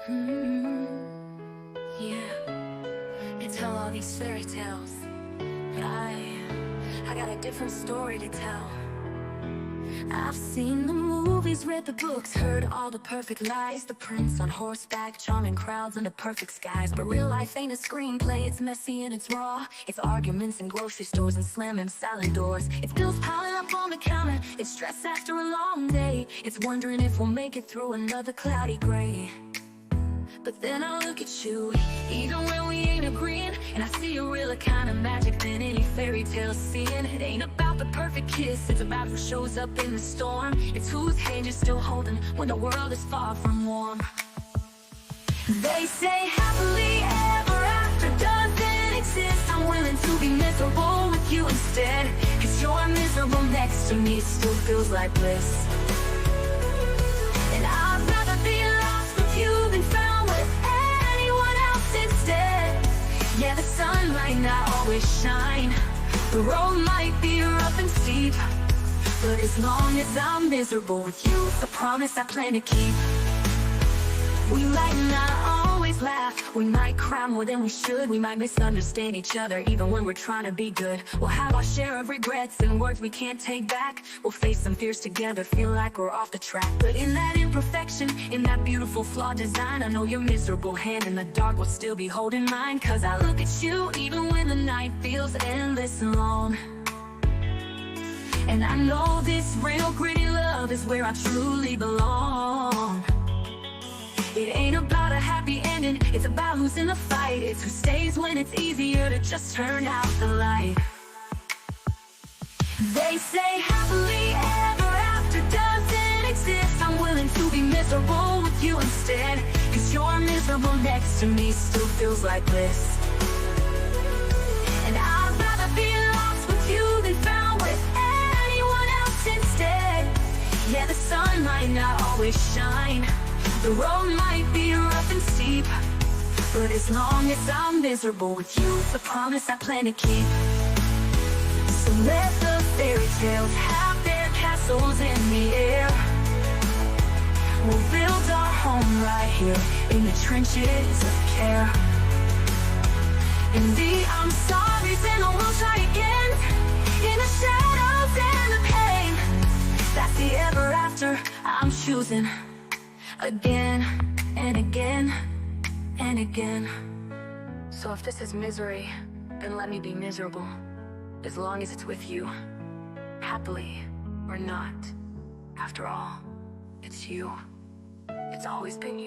Yeah, they tell all these fairy tales, but I got a different story to tell. I've seen the movies, read the books, heard all the perfect lies. The prince on horseback, charming crowds under perfect skies. But real life ain't a screenplay, it's messy and it's raw. It's arguments in grocery stores and slamming salad doors. It's bills piling up on the counter, it's stress after a long day. It's wondering if we'll make it through another cloudy gray. But then I look at you, even when we ain't agreeing, and I see a realer kind of magic than any fairy tale seeing. It ain't about the perfect kiss, it's about who shows up in the storm. It's whose hand you're still holding when the world is far from warm. They say happily ever after doesn't exist. I'm willing to be miserable with you instead, 'cause you're miserable next to me still feels like bliss. And I'd rather be lost with you than found with anyone else instead. Yeah, the sun might not always shine, the road might be rough and steep, but as long as I'm miserable with you, it's a promise I plan to keep. We might not always laugh, we might cry more than we should. We might misunderstand each other even when we're trying to be good. We'll have our share of regrets and words we can't take back. We'll face some fears together, feel like we're off the track. But in that imperfection, in that beautiful flawed design, I know your miserable hand in the dark will still be holding mine. 'Cause I look at you even when the night feels endless and long, and I know this real gritty love is where I truly belong. It ain't about a happy ending, it's about who's in the fight. It's who stays when it's easier to just turn out the light. They say happily ever after doesn't exist. I'm willing to be miserable with you instead, 'cause you're miserable next to me still feels like bliss. And I'd rather be lost with you than found with anyone else instead. Yeah, the sun might not always shine, the road might be rough and steep, but as long as I'm miserable with you, it's a promise I plan to keep. So let the fairy tales have their castles in the air. We'll build our home right here in the trenches of care. In the I'm sorry's and I will try again, in the shadows and the pain. That's the ever after I'm choosing, again and again and again. So if this is misery, then let me be miserable, as long as it's with you, happily or not. After all, it's you. It's always been you.